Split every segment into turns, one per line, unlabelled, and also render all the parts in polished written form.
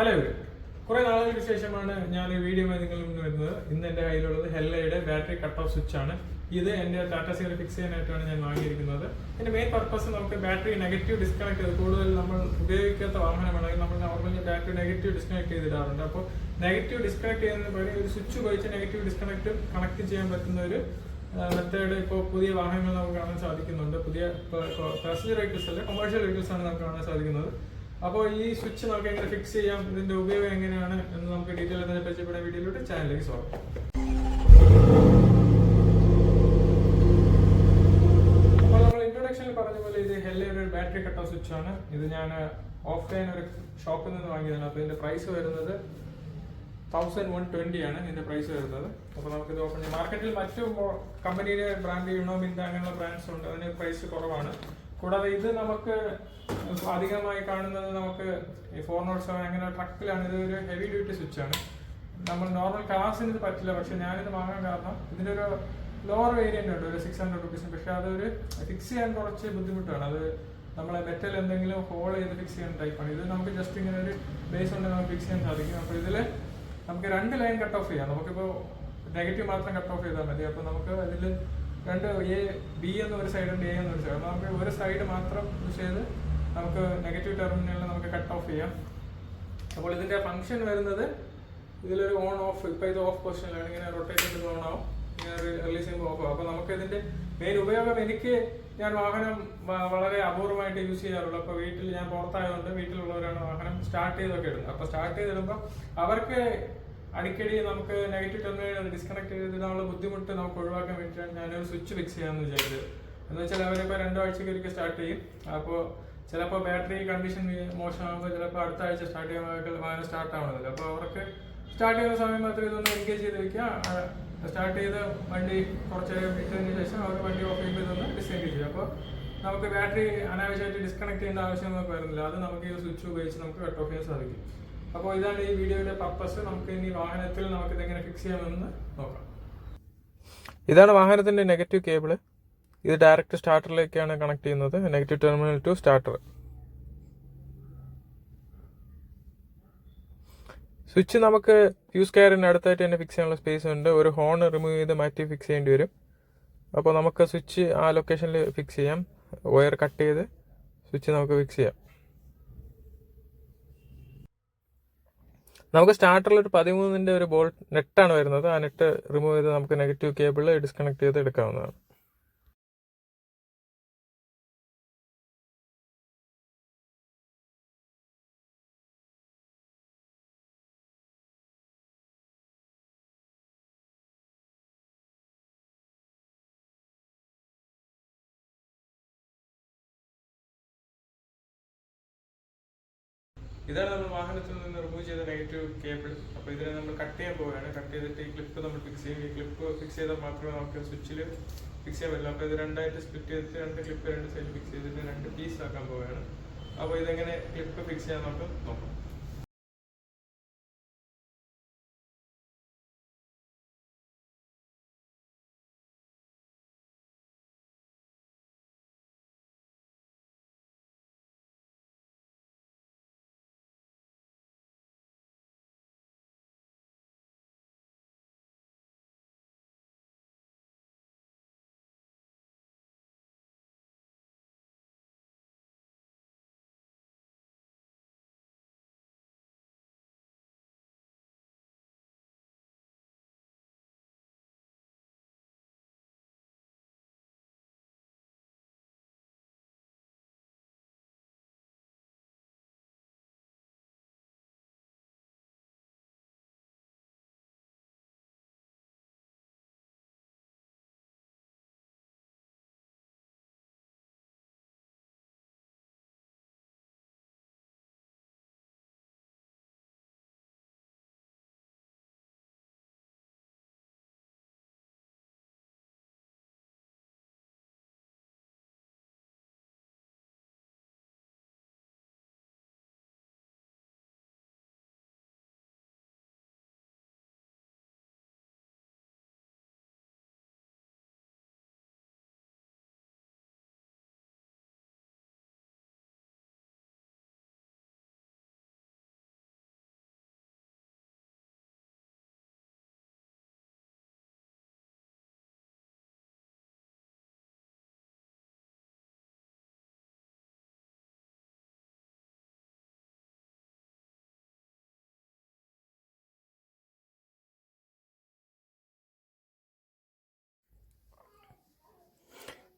Hello, കുറെ നാളുകൾക്ക് ശേഷമാണ് ഞാൻ ഈ വീഡിയോ നിങ്ങളിൽ മുന്നിൽ വരുന്നത്. ഇന്ന് എന്റെ കയ്യിലുള്ളത് ഹെല്ലയുടെ ബാറ്ററി കട്ട് ഓഫ് സ്വിച്ച് ആണ്. ഇത് എന്റെ ടാറ്റ സിയിൽ ഫിക്സ് ചെയ്യാനായിട്ടാണ് ഞാൻ വാങ്ങിയിരിക്കുന്നത്. ഇതിന്റെ മെയിൻ പർപ്പസ് നമുക്ക് ബാറ്ററി നെഗറ്റീവ് ഡിസ്കണക്ട് ചെയ്ത്, കൂടുതൽ നമ്മൾ ഉപയോഗിക്കാത്ത വാഹനമാണെങ്കിൽ നമ്മൾ നോർമലി ബാറ്ററി നെഗറ്റീവ് ഡിസ്കണക്ട് ചെയ്തിടാറുണ്ട്. അപ്പോൾ നെഗറ്റീവ് ഡിസ്കണക്ട് ചെയ്യുന്നതിന് പകരം ഒരു സ്വിച്ച് ഉപയോഗിച്ച് നെഗറ്റീവ് ഡിസ്കണക്ട് കണക്ട് ചെയ്യാൻ പറ്റുന്ന ഒരു മെത്തേഡ് ഇപ്പോൾ പുതിയ വാഹനങ്ങൾ നമുക്ക് കാണാൻ സാധിക്കുന്നുണ്ട്. പുതിയ പാസഞ്ചർ വെഹിക്കിൾസ് അല്ല, കൊമേഴ്ഷ്യൽ വെഹിക്കിൾസ് ആണ് നമുക്ക് കാണാൻ സാധിക്കുന്നത്. അപ്പോൾ ഈ സ്വിച്ച് നമുക്ക് എങ്ങനെ ഫിക്സ് ചെയ്യാം, ഇതിന്റെ ഉപയോഗം എങ്ങനെയാണ് എന്ന് നമുക്ക് ഡീറ്റെയിൽ തന്നെ പരിചയപ്പെടുന്ന വീഡിയോയിലൂടെ ചാനലിലേക്ക് സ്വാഗതം. അപ്പോൾ നമ്മൾ ഇൻട്രൊഡക്ഷനിൽ പറഞ്ഞ പോലെ ഇത് ഹെല്ലയുടെ ഒരു ബാറ്ററി കട്ട് ഓഫ് സ്വിച്ച് ആണ്. ഇത് ഞാൻ ഓഫ്ലൈൻ ഒരു ഷോപ്പിൽ നിന്ന് വാങ്ങിയതാണ്. അപ്പോൾ ഇതിന്റെ പ്രൈസ് വരുന്നത് 1120 ആണ് ഇതിന്റെ പ്രൈസ് വരുന്നത്. അപ്പോൾ നമുക്കിത് ഓപ്പൺ ചെയ്യാം. മാർക്കറ്റിൽ മറ്റു കമ്പനിയുടെ ബ്രാൻഡ് യുണോമിന്റെ അങ്ങനെയുള്ള ബ്രാൻഡ്സ് ഉണ്ട്, അതിന് പ്രൈസ് കുറവാണ്. കൂടാതെ ഇത് നമുക്ക് അധികമായി കാണുന്നത് നമുക്ക് ഈ 407 അങ്ങനെ ട്രക്കിലാണ്. ഇത് ഒരു ഹെവി ഡ്യൂട്ടി സ്വിച്ച് ആണ്. നമ്മൾ നോർമൽ കാർസിന് ഇത് പറ്റില്ല. പക്ഷെ ഞാനിത് വാങ്ങാൻ കാരണം ഇതിന്റെ ഒരു ലോവർ വേരിയന്റ് ഉണ്ട്, ഒരു 600 റുപ്പീസ്. പക്ഷെ അതൊരു ഫിക്സ് ചെയ്യാൻ കുറച്ച് ബുദ്ധിമുട്ടാണ്. അത് നമ്മളെ മെറ്റൽ എന്തെങ്കിലും ഹോൾ ചെയ്ത് ഫിക്സ് ചെയ്യുന്ന ടൈപ്പാണ്. ഇത് നമുക്ക് ജസ്റ്റ് ഇങ്ങനെ ഒരു ബേസ് കൊണ്ട് നമുക്ക് ഫിക്സ് ചെയ്യാൻ സാധിക്കും. അപ്പോൾ ഇതിൽ നമുക്ക് 2 ലൈൻ കട്ട് ഓഫ് ചെയ്യാം. നമുക്കിപ്പോൾ നെഗറ്റീവ് മാത്രം കട്ട് ഓഫ് ചെയ്താൽ മതി. അപ്പോൾ നമുക്ക് അതിൽ രണ്ട് ബി എന്നൊരു സൈഡ് ഉണ്ട്, എ എന്നൊരു സൈഡ്. അപ്പോൾ നമുക്ക് ഒരു സൈഡ് മാത്രം യൂസ് ചെയ്ത് നമുക്ക് നെഗറ്റീവ് ടെർമിനലിൽ നമുക്ക് കട്ട് ഓഫ് ചെയ്യാം. അപ്പോൾ ഇതിന്റെ ഫംഗ്ഷൻ വരുന്നത് ഇതിലൊരു ഓൺ ഓഫ്, ഇപ്പോൾ ഇത് ഓഫ് പൊസിഷനിലാണ്. ഇങ്ങനെ റൊട്ടേറ്റ് ചെയ്ത് ഓൺ ആവും, ഇങ്ങനെ റിലീസ് ചെയ്യുമ്പോൾ ഓഫ് ആവും. അപ്പോൾ നമുക്ക് ഇതിന്റെ മെയിൻ ഉപയോഗം, ഞാൻ വാഹനം വളരെ അപൂർവമായിട്ട് യൂസ് ചെയ്യാറുള്ളൂ. അപ്പോൾ വീട്ടിൽ ഞാൻ പുറത്തായതുകൊണ്ട് വീട്ടിലുള്ളവരാണ് വാഹനം സ്റ്റാർട്ട് ചെയ്തൊക്കെ ഇടുന്നത്. അപ്പോൾ സ്റ്റാർട്ട് ചെയ്തിടുമ്പോൾ അവർക്ക് അടിക്കടി നമുക്ക് നെഗറ്റീവ് ടെർമിനൽ ഡിസ്കണക്ട് ചെയ്തിടാനുള്ള ബുദ്ധിമുട്ട് നമുക്ക് ഒഴിവാക്കാൻ വേണ്ടിയിട്ടാണ് ഞാനൊരു സ്വിച്ച് ഫിക്സ് ചെയ്യാമെന്ന് വിചാരിച്ചത്. എന്ന് വെച്ചാൽ അവരിപ്പോൾ 2 ആഴ്ചയ്ക്ക് ഒരിക്കൽ സ്റ്റാർട്ട് ചെയ്യും. അപ്പോൾ ചിലപ്പോൾ ബാറ്ററി കണ്ടീഷൻ മോശമാകുമ്പോൾ ചിലപ്പോൾ അടുത്ത ആഴ്ച സ്റ്റാർട്ട് ചെയ്യാൻ വാഹനം സ്റ്റാർട്ട് ആവണമല്ലോ. അപ്പോൾ അവർക്ക് സ്റ്റാർട്ട് ചെയ്യുന്ന സമയം മാത്രമേ ഇതൊന്ന് എൻഗേജ് ചെയ്ത് വയ്ക്കുക. സ്റ്റാർട്ട് ചെയ്ത് വണ്ടി കുറച്ച് ഇട്ടതിന് ശേഷം അവർക്ക് വണ്ടി ഓഫ് ചെയ്യുമ്പോൾ ഇതൊന്ന് ഡിസ്കണക്ട് ചെയ്യും. അപ്പോൾ നമുക്ക് ബാറ്ററി അനാവശ്യമായിട്ട് ഡിസ്കണക്ട് ചെയ്യേണ്ട ആവശ്യം നമുക്ക് വരുന്നില്ല. അത് നമുക്ക് ഈ സ്വിച്ച് ഉപയോഗിച്ച് നമുക്ക് കട്ട് ഓഫ് ചെയ്യാൻ സാധിക്കും. അപ്പോൾ ഇതാണ് ഈ വീഡിയോയുടെ പർപ്പസ്. നമുക്ക് ഇനി വാഹനത്തിൽ നമുക്ക് ഇതെങ്ങനെ ഫിക്സ് ചെയ്യാമെന്ന് നോക്കാം. ഇതാണ് വാഹനത്തിന്റെ നെഗറ്റീവ് കേബിള്. ഇത് ഡയറക്റ്റ് സ്റ്റാർട്ടറിലേക്കാണ് കണക്ട് ചെയ്യുന്നത്, negative terminal to starter. Switch നമുക്ക് ഫ്യൂസ് കയറിന് അടുത്തായിട്ട് തന്നെ ഫിക്സ് ചെയ്യാനുള്ള സ്പേസ് ഉണ്ട്. ഒരു ഹോൺ റിമൂവ് ചെയ്ത് മാറ്റി ഫിക്സ് ചെയ്യേണ്ടി വരും. അപ്പോൾ നമുക്ക് സ്വിച്ച് ആ ലൊക്കേഷനിൽ ഫിക്സ് ചെയ്യാം. വയർ കട്ട് ചെയ്ത് സ്വിച്ച് നമുക്ക് ഫിക്സ് ചെയ്യാം. നമുക്ക് സ്റ്റാർട്ടറിൽ ഒരു 13ന്റെ ഒരു ബോൾട്ട് നെറ്റാണ് വരുന്നത്. ആ നെറ്റ് റിമൂവ് ചെയ്ത് നമുക്ക് നെഗറ്റീവ് കേബിൾ ഡിസ്കണക്ട് ചെയ്ത് എടുക്കാവുന്നതാണ്. ഇതാണ് നമ്മൾ വാഹനത്തിൽ നിന്ന് റിമൂവ് ചെയ്ത നെഗറ്റീവ് കേബിൾ. അപ്പോൾ ഇതിനെ നമ്മൾ കട്ട് ചെയ്യാൻ പോവുകയാണ്. കട്ട് ചെയ്തിട്ട് ഈ ക്ലിപ്പ് നമ്മൾ ഫിക്സ് ചെയ്യും. ഈ ക്ലിപ്പ് ഫിക്സ് ചെയ്താൽ മാത്രമേ നമുക്ക് സ്വിച്ചിൽ ഫിക്സ് ചെയ്യാൻ പറ്റില്ല. അപ്പോൾ ഇത് 2 ആയിട്ട് സ്പ്ലിറ്റ് ചെയ്തിട്ട് 2 ക്ലിപ്പ് 2 സൈഡിൽ ഫിക്സ് ചെയ്തിട്ട് 2 പീസ് ആക്കാൻ പോവുകയാണ്. അപ്പോൾ ഇതെങ്ങനെ ക്ലിപ്പ് ഫിക്സ് ചെയ്യാൻ നമുക്ക് നോക്കാം.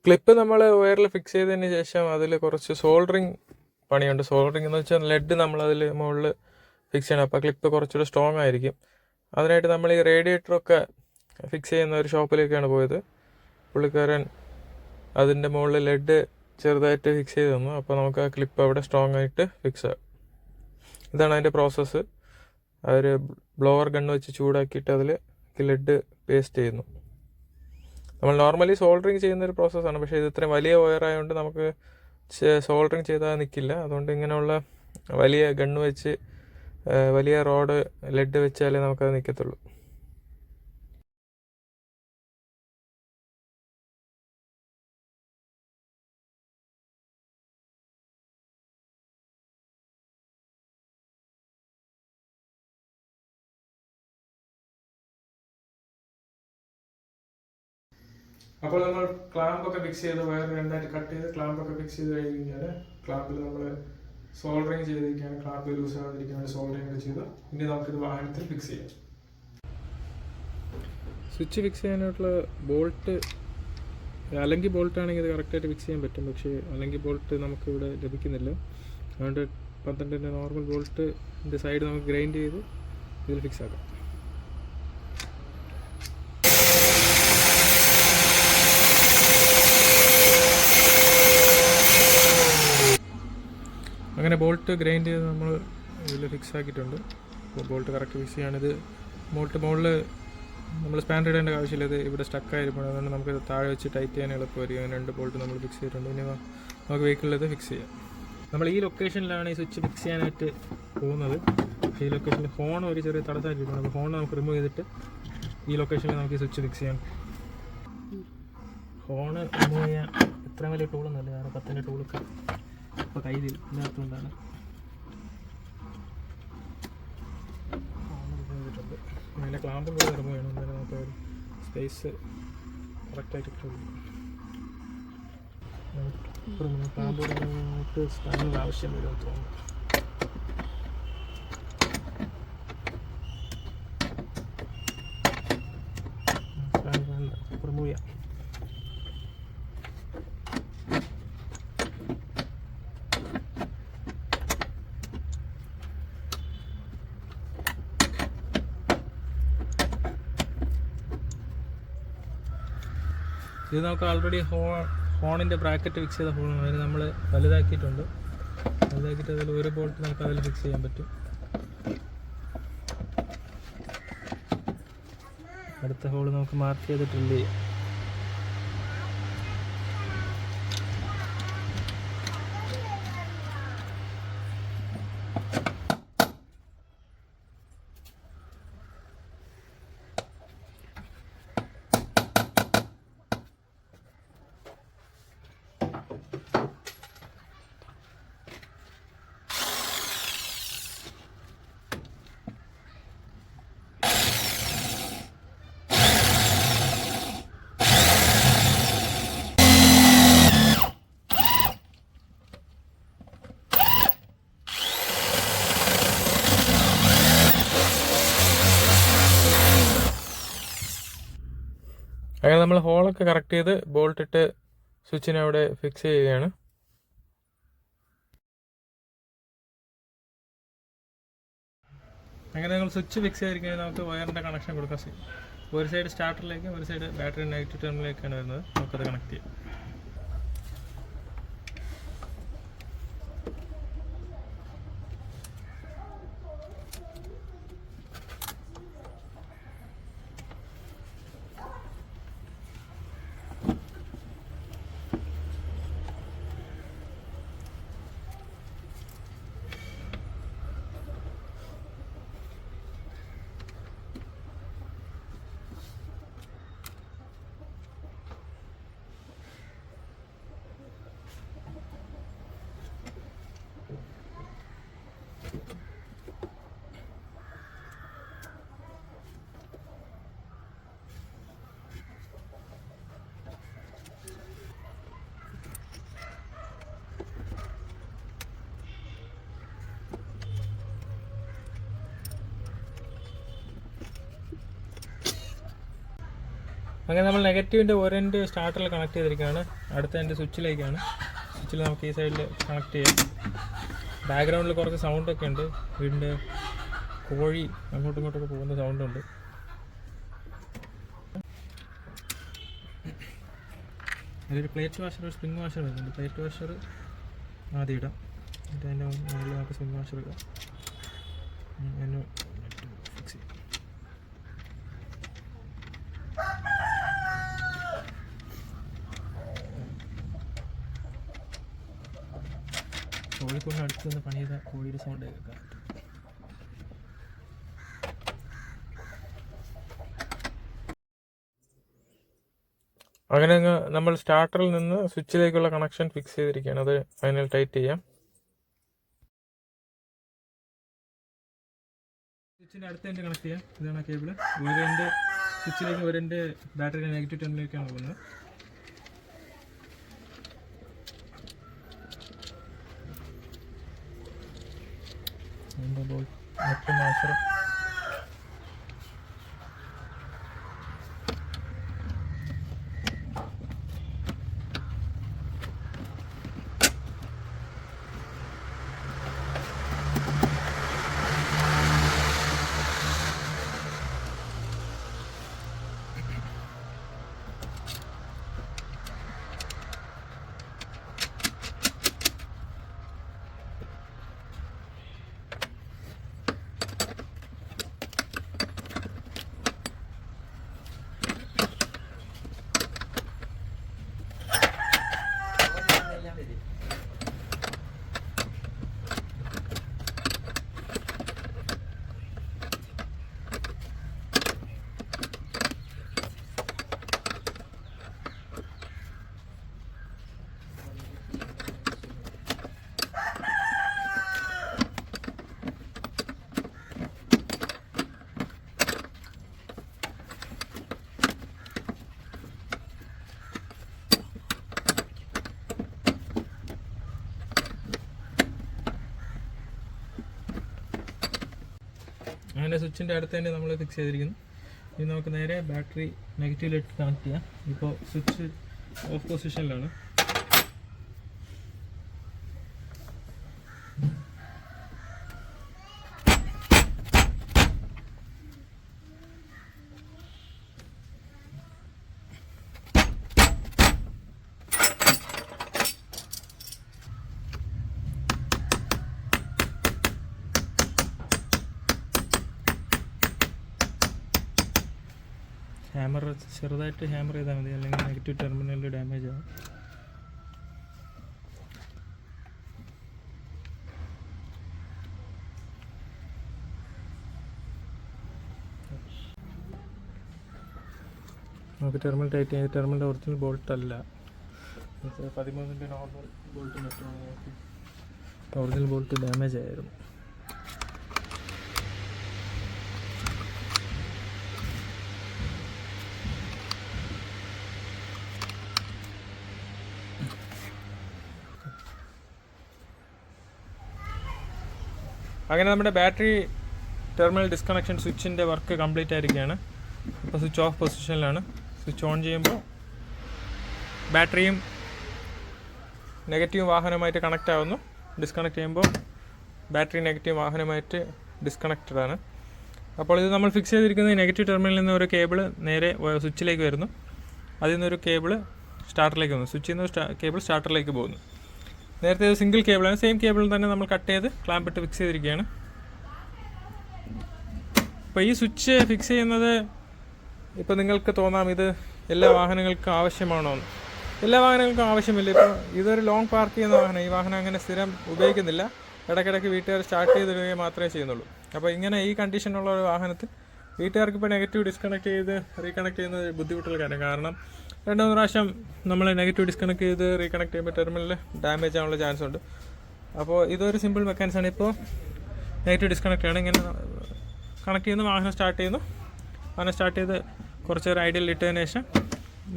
ക്ലിപ്പ് നമ്മൾ വയറിൽ ഫിക്സ് ചെയ്തതിന് ശേഷം അതിൽ കുറച്ച് സോൾഡറിങ് പണിയുണ്ട്. സോൾഡറിങ് എന്ന് വെച്ചാൽ ലെഡ് നമ്മൾ അതിൽ മുകളിൽ ഫിക്സ് ചെയ്യണം. അപ്പോൾ ക്ലിപ്പ് കുറച്ചുകൂടെ സ്ട്രോങ് ആയിരിക്കും. അതിനായിട്ട് നമ്മൾ ഈ റേഡിയേറ്ററൊക്കെ ഫിക്സ് ചെയ്യുന്ന ഒരു ഷോപ്പിലേക്കാണ് പോയത്. പുള്ളിക്കാരൻ അതിൻ്റെ മുകളിൽ ലെഡ് ചെറുതായിട്ട് ഫിക്സ് ചെയ്ത് തന്നു. അപ്പോൾ നമുക്ക് ആ ക്ലിപ്പ് അവിടെ സ്ട്രോങ് ആയിട്ട് ഫിക്സ് ആകും. ഇതാണ് അതിൻ്റെ പ്രോസസ്സ്. അവർ ബ്ലോവർ ഗണ്ണ് വെച്ച് ചൂടാക്കിയിട്ട് അതിൽ ലെഡ് പേസ്റ്റ് ചെയ്യുന്നു. നമ്മൾ നോർമലി സോൾഡറിങ് ചെയ്യുന്നൊരു പ്രോസസ്സാണ്. പക്ഷേ ഇത് ഇത്രയും വലിയ വയറായതുകൊണ്ട് നമുക്ക് സോൾഡറിങ് ചെയ്താൽ നിൽക്കില്ല. അതുകൊണ്ട് ഇങ്ങനെയുള്ള വലിയ ഗണ്ണ് വെച്ച് വലിയ റോഡ് ലെഡ് വെച്ചാലേ നമുക്കത് നിൽക്കത്തുള്ളൂ. അപ്പോൾ നമ്മൾ ക്ലാമ്പൊക്കെ ഫിക്സ് ചെയ്ത് വയർ രണ്ടായിട്ട് കട്ട് ചെയ്ത് ക്ലാമ്പൊക്കെ ഫിക്സ് ചെയ്ത് കഴിഞ്ഞാൽ ക്ലാമ്പിൽ നമ്മൾ സോൾഡറിങ് ചെയ്തിരിക്കുകയാണ്. ക്ലാമ്പ് ലൂസ് ആകാതിരിക്കാൻ സോൾഡറിങ് ഒക്കെ ചെയ്ത് ഇനി നമുക്കിത് വാഹനത്തിൽ ഫിക്സ് ചെയ്യാം. സ്വിച്ച് ഫിക്സ് ചെയ്യാനായിട്ടുള്ള ബോൾട്ട് അല്ലെങ്കിൽ ബോൾട്ടാണെങ്കിൽ ഇത് കറക്റ്റായിട്ട് ഫിക്സ് ചെയ്യാൻ പറ്റും. പക്ഷേ അല്ലെങ്കിൽ ബോൾട്ട് നമുക്കിവിടെ ലഭിക്കുന്നില്ല. അതുകൊണ്ട് 12-ൻ്റെ നോർമൽ ബോൾട്ട് സൈഡ് നമുക്ക് ഗ്രൈൻഡ് ചെയ്ത് ഇതിൽ ഫിക്സ് ആക്കാം. അങ്ങനെ ബോൾട്ട് ഗ്രൈൻഡ് ചെയ്ത് നമ്മൾ ഇതിൽ ഫിക്സ് ആക്കിയിട്ടുണ്ട്. അപ്പോൾ ബോൾട്ട് കറക്റ്റ് ഫിക്സ് ചെയ്യാണിത്. മുകളിൽ നമ്മൾ സ്പാൻഡ് ഇടേണ്ട ആവശ്യമില്ല. ഇത് ഇവിടെ സ്റ്റക്കായിരിക്കും. അതുകൊണ്ട് നമുക്ക് താഴെ വെച്ച് ടൈറ്റ് ചെയ്യാൻ എളുപ്പമായിരിക്കും. അങ്ങനെ 2 ബോൾട്ട് നമ്മൾ ഫിക്സ് ചെയ്തിട്ടുണ്ട്. ഇനി നമുക്ക് വെഹിക്കിളിൽ ഫിക്സ് ചെയ്യാം. നമ്മൾ ഈ ലൊക്കേഷനിലാണ് ഈ സ്വിച്ച് ഫിക്സ് ചെയ്യാനായിട്ട് പോകുന്നത്. ഈ ലൊക്കേഷനിൽ ഹോൺ ഒരു ചെറിയ തടസ്സമായിരിക്കും. അപ്പോൾ ഹോൺ നമുക്ക് റിമൂവ് ചെയ്തിട്ട് ഈ ലൊക്കേഷനിൽ നമുക്ക് ഈ സ്വിച്ച് ഫിക്സ് ചെയ്യാം. ഹോണ് റിമൂവ് ചെയ്യാൻ ഇത്ര വലിയ ടൂളൊന്നുമല്ല. കാരണം 10-ൻ്റെ ടൂളൊക്കെ ഇപ്പോൾ കയ്യിൽ ഇല്ലാത്തതുകൊണ്ടാണ്. ചെയ്തിട്ടുണ്ട്. അതിൻ്റെ ക്ലാമ്പും കൂടെ റിമൂവ് ചെയ്യണം. എന്നാലും നമുക്ക് ഒരു സ്പേസ് കറക്റ്റായിട്ട് കിട്ടുള്ളൂ. ക്ലാമ്പ് കൂടെ സ്പാനർ ആവശ്യം വരുമെന്ന് തോന്നുന്നു. റിമൂവ് ചെയ്യാം. ഇത് നമുക്ക് ഓൾറെഡി ഹോണിൻ്റെ ബ്രാക്കറ്റ് ഫിക്സ് ചെയ്ത ഹോണാണ്. അതിന് നമ്മൾ വലുതാക്കിയിട്ടുണ്ട്. വലുതാക്കിയിട്ട് അതിൽ ഒരു ബോൾട്ട് നമുക്ക് അതിൽ ഫിക്സ് ചെയ്യാൻ പറ്റും. അടുത്ത ഹോൾ നമുക്ക് മാർക്ക് ചെയ്ത് ഡ്രില്ല് ചെയ്യാം. അങ്ങനെ നമ്മൾ ഹോളൊക്കെ കറക്റ്റ് ചെയ്ത് ബോൾട്ട് ഇട്ട് സ്വിച്ചിനെ അവിടെ ഫിക്സ് ചെയ്യുകയാണ്. അങ്ങനെ നമ്മൾ സ്വിച്ച് ഫിക്സ് ചെയ്തിരിക്കുന്നത് നമുക്ക് വയറിൻ്റെ കണക്ഷൻ കൊടുക്കാൻ ചെയ്യും. ഒരു സൈഡ് സ്റ്റാർട്ടറിലേക്കും ഒരു സൈഡ് ബാറ്ററി നെഗറ്റീവ് ടെർമിലേക്കാണ് വരുന്നത്. നമുക്കത് കണക്ട് ചെയ്യാം. അങ്ങനെ നമ്മൾ നെഗറ്റീവിൻ്റെ ഒരെൻഡ് സ്റ്റാർട്ടറിൽ കണക്ട് ചെയ്തിരിക്കുകയാണ്. അടുത്ത എൻ്റെ സ്വിച്ചിലേക്കാണ്. സ്വിച്ചിൽ നമുക്ക് ഈ സൈഡിൽ കണക്ട് ചെയ്യാം. ബാക്ക്ഗ്രൗണ്ടിൽ കുറച്ച് സൗണ്ടൊക്കെ ഉണ്ട്. വീടിൻ്റെ കോഴി അങ്ങോട്ടും ഇങ്ങോട്ടൊക്കെ പോകുന്ന സൗണ്ടുണ്ട്. അതിലൊരു പ്ലേറ്റ് വാഷർ, ഒരു സ്പ്രിങ് വാഷർ വരുന്നുണ്ട്. പ്ലേറ്റ് വാഷർ ആദ്യം ഇടാം. എന്നിട്ട് അതിൻ്റെ മുകളിൽ നമുക്ക് സ്പ്രിങ് വാഷർ ഇടാം. അതിന് ഫിക്സ് ചെയ്യാം. കോഴിക്കൊണ്ട് അടുത്ത് നിന്ന് പണി ചെയ്ത കോഴിയുടെ സൗണ്ട് കേൾക്കാം. അങ്ങനെ നമ്മൾ സ്റ്റാർട്ടറിൽ നിന്ന് സ്വിച്ചിലേക്കുള്ള കണക്ഷൻ ഫിക്സ് ചെയ്തിരിക്കുകയാണ്. അത് ഫൈനൽ ടൈറ്റ് ചെയ്യാം. സ്വിച്ചിൻ്റെ അടുത്ത എൻ്റെ കണക്ട് ചെയ്യാം. ഇതാണ് കേബിൾ. ഒരു എൻ്റെ സ്വിച്ചിലേക്ക് ഒരു എൻ്റെ ബാറ്ററിയുടെ നെഗറ്റീവ് ടെർമിനലിലേക്കാണ് പോകുന്നത്. മറ്റു മാഷർ അങ്ങനെ സ്വിച്ചിൻ്റെ അടുത്ത് തന്നെ നമ്മൾ ഫിക്സ് ചെയ്തിരിക്കുന്നു. ഇനി നമുക്ക് നേരെ ബാറ്ററി നെഗറ്റീവിലേക്ക് കണക്ട് ചെയ്യാം. ഇപ്പോൾ സ്വിച്ച് ഓഫ് പൊസിഷനിലാണ്. ഹാമർ ചെറുതായിട്ട് ഹാമർ ചെയ്താൽ മതി, അല്ലെങ്കിൽ നെഗറ്റീവ് ടെർമിനലിൽ ഡാമേജ് ആവും. നമുക്ക് ടെർമിനൽ ടൈറ്റ് ചെയ്യാം. ടെർമിനൽ ഒറിജിനൽ ബോൾട്ട് അല്ല, 13ൻ്റെ നോർമൽ ബോൾട്ട് മറ്റുമാണ്. ഒറിജിനൽ ബോൾട്ട് ഡാമേജ് ആയിരുന്നു. അങ്ങനെ നമ്മുടെ ബാറ്ററി ടെർമിനൽ ഡിസ്കണക്ഷൻ സ്വിച്ചിൻ്റെ വർക്ക് കംപ്ലീറ്റ് ആയിരിക്കുകയാണ്. ഇപ്പോൾ സ്വിച്ച് ഓഫ് പൊസിഷനിലാണ്. സ്വിച്ച് ഓൺ ചെയ്യുമ്പോൾ ബാറ്ററിയും നെഗറ്റീവ് വാഹനമായിട്ട് കണക്റ്റ് ആവുന്നു. ഡിസ്കണക്ട് ചെയ്യുമ്പോൾ ബാറ്ററി നെഗറ്റീവ് വാഹനമായിട്ട് ഡിസ്കണക്റ്റഡ് ആണ്. അപ്പോൾ ഇത് നമ്മൾ ഫിക്സ് ചെയ്തിരിക്കുന്നത് നെഗറ്റീവ് ടെർമിനലിൽ നിന്ന് ഒരു കേബിൾ നേരെ സ്വിച്ചിലേക്ക് വരുന്നു. അതിൽ നിന്നൊരു കേബിൾ സ്റ്റാർട്ടറിലേക്ക് വന്നു. സ്വിച്ചിൽ നിന്ന് കേബിൾ സ്റ്റാർട്ടറിലേക്ക് പോകുന്നു. നേരത്തെ ഒരു സിംഗിൾ കേബിളാണ്. സെയിം കേബിളിൽ തന്നെ നമ്മൾ കട്ട് ചെയ്ത് ക്ലാമ്പ് ഇട്ട് ഫിക്സ് ചെയ്തിരിക്കുകയാണ്. അപ്പോൾ ഈ സ്വിച്ച് ഫിക്സ് ചെയ്യുന്നത് ഇപ്പോൾ നിങ്ങൾക്ക് തോന്നാം ഇത് എല്ലാ വാഹനങ്ങൾക്കും ആവശ്യമാണോ എന്ന്. എല്ലാ വാഹനങ്ങൾക്കും ആവശ്യമില്ല. ഇപ്പോൾ ഇതൊരു ലോങ് പാർക്ക് ചെയ്യുന്ന വാഹനം. ഈ വാഹനം അങ്ങനെ സ്ഥിരം ഉപയോഗിക്കുന്നില്ല. ഇടയ്ക്കിടയ്ക്ക് വീട്ടുകാർ സ്റ്റാർട്ട് ചെയ്തിടുകയും മാത്രമേ ചെയ്യുന്നുള്ളൂ. അപ്പോൾ ഇങ്ങനെ ഈ കണ്ടീഷനുള്ള ഒരു വാഹനത്തിൽ വീട്ടുകാർക്ക് ഇപ്പോൾ നെഗറ്റീവ് ഡിസ്കണക്ട് ചെയ്ത് റീകണക്ട് ചെയ്യുന്നത് ബുദ്ധിമുട്ടുള്ള കാര്യം. കാരണം 2-3 പ്രാവശ്യം നമ്മൾ നെഗറ്റീവ് ഡിസ്കണക്ട് ചെയ്ത് റീകണക്ട് ചെയ്യുമ്പോൾ ടെർമിനൽ ഡാമേജ് ആവാനുള്ള ചാൻസ് ഉണ്ട്. അപ്പോൾ ഇതൊരു സിമ്പിൾ മെക്കാനിസമാണ്. ഇപ്പോൾ നെഗറ്റീവ് ഡിസ്കണക്ട് ആണ്. ഇങ്ങനെ കണക്ട് ചെയ്യുന്നു, വാഹനം സ്റ്റാർട്ട് ചെയ്യുന്നു. വാഹനം സ്റ്റാർട്ട് ചെയ്ത് കുറച്ച് നേരം ഐഡിയൽ ഇട്ടതിന് ശേഷം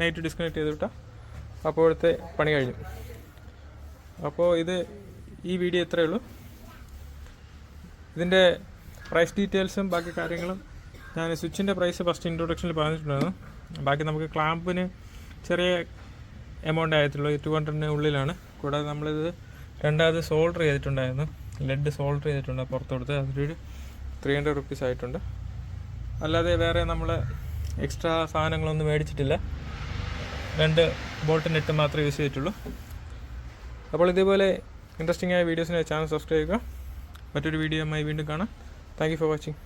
നെഗറ്റീവ് ഡിസ്കണക്ട് ചെയ്ത് വിട്ടാൽ അപ്പോഴത്തെ പണി കഴിഞ്ഞു. അപ്പോൾ ഈ വീഡിയോ ഇത്രയേ ഉള്ളൂ. ഇതിൻ്റെ പ്രൈസ് ഡീറ്റെയിൽസും ബാക്കി കാര്യങ്ങളും ഞാൻ സ്വിച്ചിൻ്റെ പ്രൈസ് ഫസ്റ്റ് ഇൻട്രൊഡക്ഷനിൽ പറഞ്ഞിട്ടുണ്ടായിരുന്നു. ബാക്കി നമുക്ക് ക്ലാമ്പിന് ചെറിയ എമൗണ്ട് ആയത്തുള്ളൂ, 200 ഉള്ളിലാണ്. കൂടാതെ നമ്മളിത് രണ്ടാമത് സോൾഡർ ചെയ്തിട്ടുണ്ടായിരുന്നു, ലെഡ് സോൾഡർ ചെയ്തിട്ടുണ്ട് പുറത്ത് കൊടുത്ത്, അതിലൊരു 300 റുപ്പീസ് ആയിട്ടുണ്ട്. അല്ലാതെ വേറെ നമ്മൾ എക്സ്ട്രാ സാധനങ്ങളൊന്നും മേടിച്ചിട്ടില്ല, 2 ബോൾട്ട് നെറ്റ് മാത്രമേ യൂസ് ചെയ്തിട്ടുള്ളൂ. അപ്പോൾ ഇതേപോലെ ഇൻട്രസ്റ്റിംഗ് ആയ വീഡിയോസിന് ചാനൽ സബ്സ്ക്രൈബ് ചെയ്യുക. മറ്റൊരു വീഡിയോയുമായി വീണ്ടും കാണാം. Thank you for watching.